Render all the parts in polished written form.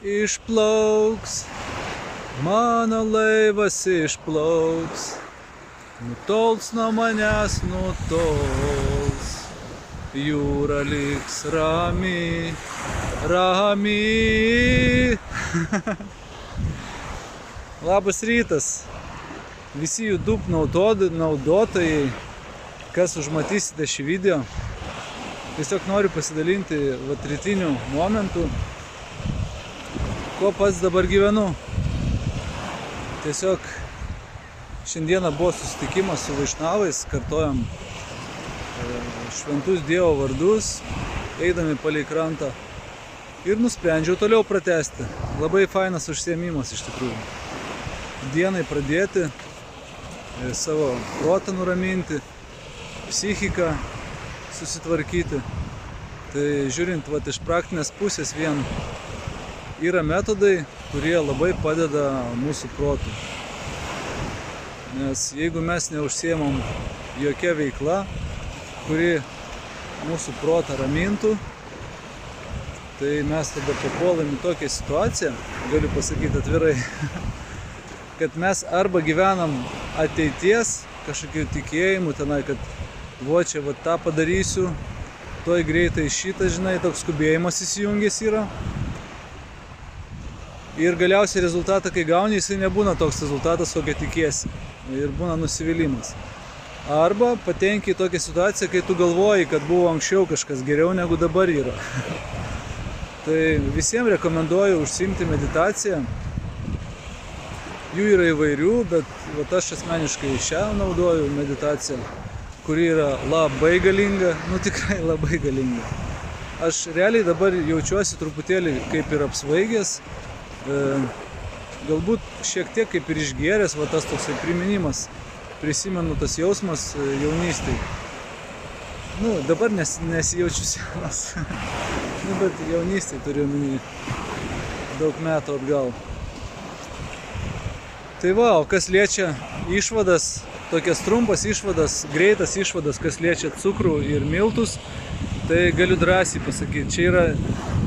išplauks, mano laivas išplauks, nutols nuo manęs nutols, jūra liks rami, rami. Labas rytas, visi YouTube naudotojai, kas užmatysite šį video. Tiesiog noriu pasidalinti rytinių momentų, kuo pats dabar gyvenu. Tiesiog šiandieną buvo susitikimas su vaišnavais, kartojam šventus Dievo vardus, eidami palei krantą. Ir nusprendžiau toliau pratęsti. Labai fainas užsiėmimas iš tikrųjų. Dienai pradėti, savo protą nuraminti, psichiką susitvarkyti. Tai žiūrint iš praktinės pusės vien yra metodai, kurie labai padeda mūsų protui. Nes jeigu mes neužsiėmam jokia veikla, kuri mūsų protą ramintų, tai mes tada papuolam į tokią situaciją, galiu pasakyti atvirai, kad mes arba gyvenam ateities kažkokiu tikėjimu tenai, kad čia tą padarysiu, toj greitai šitą, žinai, toks skubėjimas įsijungęs yra. Ir galiausiai rezultatą, kai gauni, jisai nebūna toks rezultatas, kokio tikiesi. Ir būna nusivylimas. Arba patenki į tokią situaciją, kai tu galvoji, kad buvo anksčiau kažkas geriau negu dabar yra. Tai visiems rekomenduoju užsiimti meditaciją. Jų yra įvairių, bet aš asmeniškai šią naudoju meditaciją, kuri yra labai galinga, tikrai labai galinga. Aš realiai dabar jaučiuosi truputėlį kaip ir apsvaigęs, galbūt šiek tiek kaip ir išgėręs, tas toksai priminimas, prisimenu tas jausmas jaunystėj. Dabar nesijaučiu senas, bet jaunystėj turiu omeny daug metų atgal. Tai o kas liečia išvadas, tokias trumpas išvadas, greitas išvadas, kas liečia cukrų ir miltus, tai galiu drąsiai pasakyti, čia yra,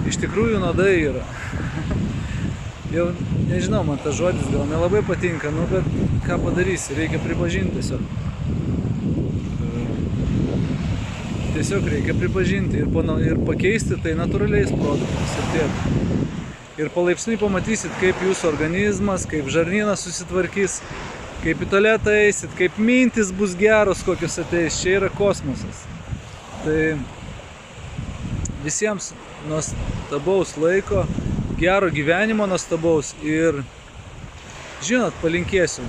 iš tikrųjų nuodai yra. Jau nežinau, man tas žodis gal nelabai patinka, bet ką padarysi, reikia pripažinti tiesiog. Tiesiog reikia pripažinti ir pakeisti tai natūraliais produktais ir tiek. Ir palaipsniui pamatysit, kaip jūsų organizmas, kaip žarnynas susitvarkys, kaip į tualetą eisit, kaip mintis bus geros, kokios ateis. Čia yra kosmosas. Tai visiems nuostabaus laiko, gero gyvenimo nuostabaus ir, žinot, palinkėsiu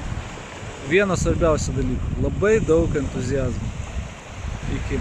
vieno svarbiausio dalyko. Labai daug entuziazmo. Iki.